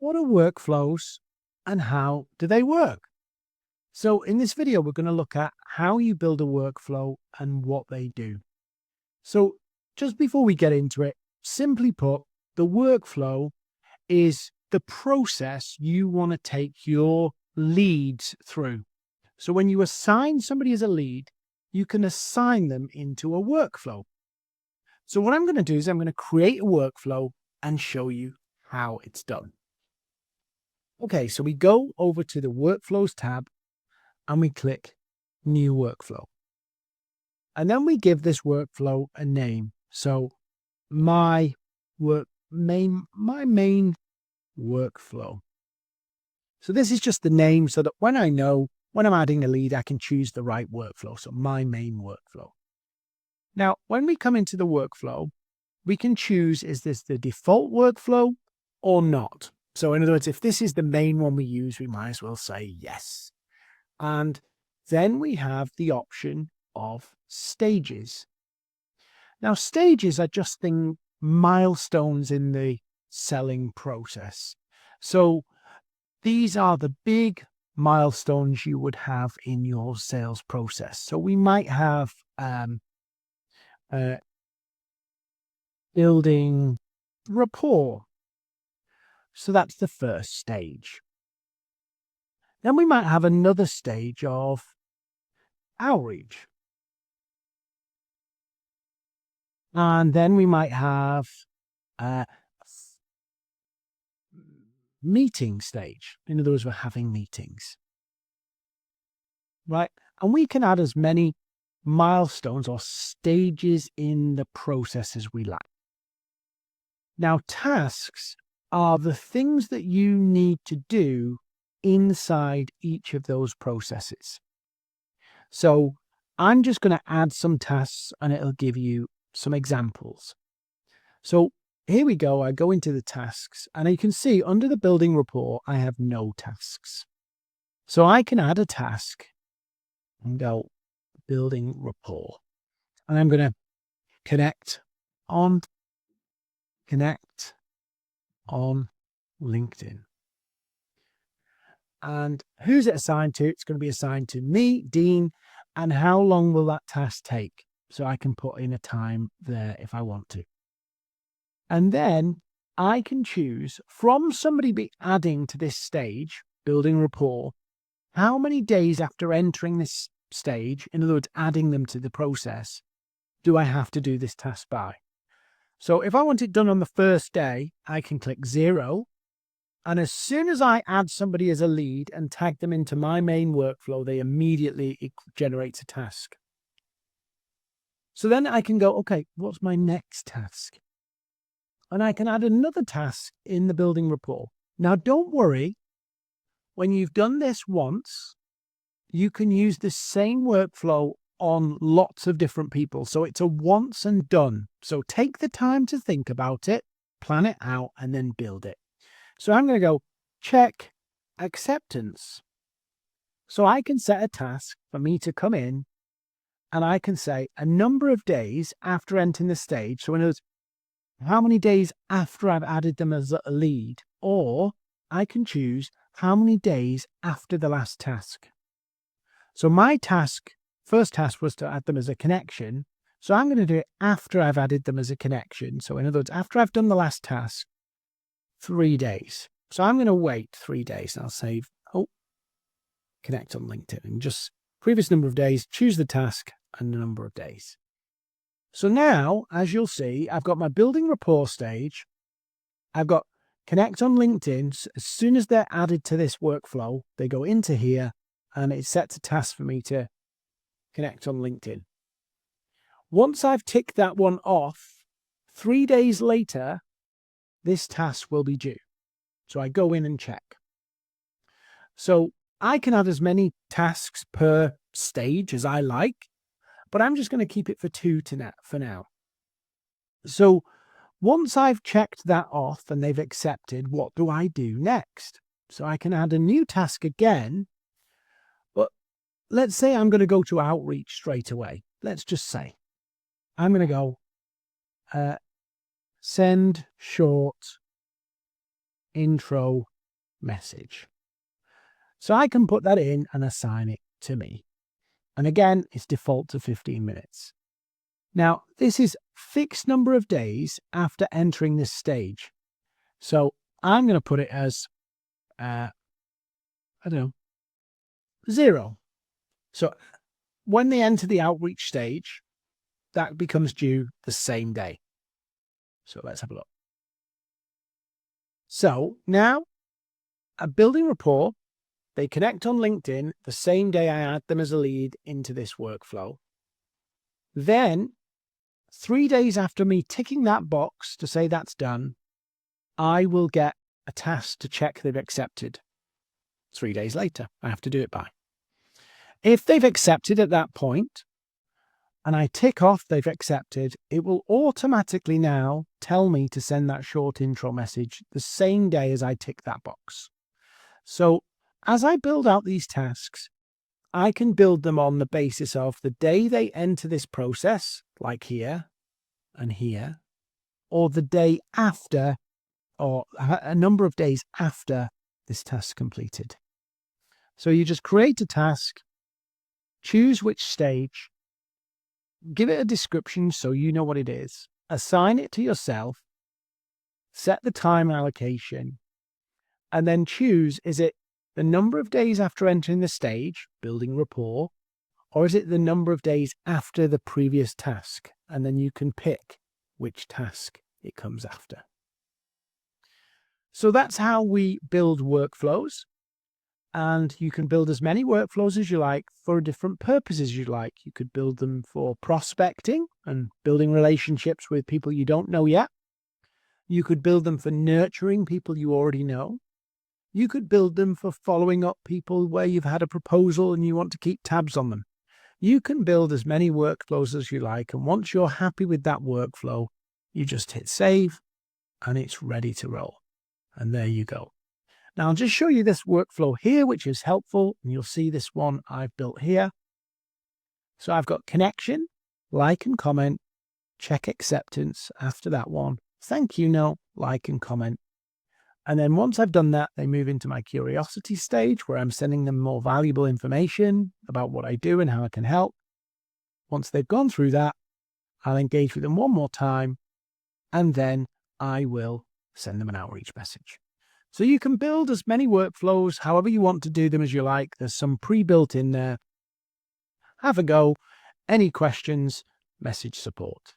what are workflows and how do they work? So in this video, we're going to look at how you build a workflow and what they do. So just before we get into it, simply put, the workflow is the process you want to take your leads through. So when you assign somebody as a lead, you can assign them into a workflow. So what I'm going to do is I'm going to create a workflow and show you how it's done. Okay, so we go over to the Workflows tab and we click New Workflow. And then we give this workflow a name. So my main workflow. So this is just the name so that when I'm adding a lead, I can choose the right workflow. So my main workflow. Now, when we come into the workflow, we can choose, is this the default workflow or not? So in other words, if this is the main one we use, we might as well say yes. And then we have the option of stages. Now, stages are just milestones in the selling process. So these are the big milestones you would have in your sales process. So we might have building rapport. So that's the first stage. Then we might have another stage of outreach. And then we might have a meeting stage. In other words, we're having meetings. Right? And we can add as many milestones or stages in the process as we like. Now, tasks are the things that you need to do inside each of those processes. So I'm just going to add some tasks and it'll give you some examples. So here we go. I go into the tasks and you can see under the building rapport, I have no tasks. So I can add a task and go building rapport. And I'm going to connect on LinkedIn. And who's it assigned to? It's going to be assigned to me, Dean. And how long will that task take? So I can put in a time there if I want to. And then I can choose from somebody be adding to this stage, building rapport, how many days after entering this stage, in other words, adding them to the process, do I have to do this task by? So if I want it done on the first day, I can click 0. And as soon as I add somebody as a lead and tag them into my main workflow, they immediately generates a task. So then I can go, okay, what's my next task? And I can add another task in the building rapport. Now, don't worry. When you've done this once, you can use the same workflow on lots of different people. So it's a once and done. So take the time to think about it, plan it out, and then build it. So I'm going to go check acceptance. So I can set a task for me to come in and I can say a number of days after entering the stage. So in other words, how many days after I've added them as a lead, or I can choose how many days after the last task. So my first task was to add them as a connection. So I'm going to do it after I've added them as a connection. So in other words, after I've done the last task, 3 days. So I'm going to wait 3 days and I'll say, connect on LinkedIn and just previous number of days, choose the task and the number of days. So now, as you'll see, I've got my building rapport stage. I've got connect on LinkedIn. As soon as they're added to this workflow, they go into here and it sets a task for me to connect on LinkedIn. Once I've ticked that one off, 3 days later, this task will be due. So I go in and check. So I can add as many tasks per stage as I like, but I'm just going to keep it for 2 for now. So once I've checked that off and they've accepted, what do I do next? So I can add a new task again, but let's say I'm going to go to outreach straight away. Let's just say I'm going to go send short intro message. So I can put that in and assign it to me. And again, it's default to 15 minutes. Now, this is fixed number of days after entering this stage. So I'm going to put it as, 0. So when they enter the outreach stage, that becomes due the same day. So let's have a look. So now, a building rapport, they connect on LinkedIn the same day I add them as a lead into this workflow. Then, 3 days after me ticking that box to say that's done, I will get a task to check they've accepted. 3 days later, I have to do it by. If they've accepted at that point, and I tick off they've accepted, it will automatically now tell me to send that short intro message the same day as I tick that box. So as I build out these tasks, I can build them on the basis of the day they enter this process, like here and here, or the day after, or a number of days after this task completed. So you just create a task, choose which stage, give it a description so you know what it is, assign it to yourself, set the time allocation, and then choose, is it the number of days after entering the stage, building rapport, or is it the number of days after the previous task? And then you can pick which task it comes after. So that's how we build workflows. And you can build as many workflows as you like for different purposes you like. You could build them for prospecting and building relationships with people you don't know yet. You could build them for nurturing people you already know. You could build them for following up people where you've had a proposal and you want to keep tabs on them. You can build as many workflows as you like, and once you're happy with that workflow, you just hit save and it's ready to roll. And there you go. Now I'll just show you this workflow here, which is helpful, and you'll see this one I've built here. So I've got connection, like and comment, check acceptance after that one, thank you note, like and comment. And then once I've done that, they move into my curiosity stage where I'm sending them more valuable information about what I do and how I can help. Once they've gone through that, I'll engage with them one more time, and then I will send them an outreach message. So you can build as many workflows, however you want to do them as you like. There's some pre-built in there. Have a go. Any questions, message support.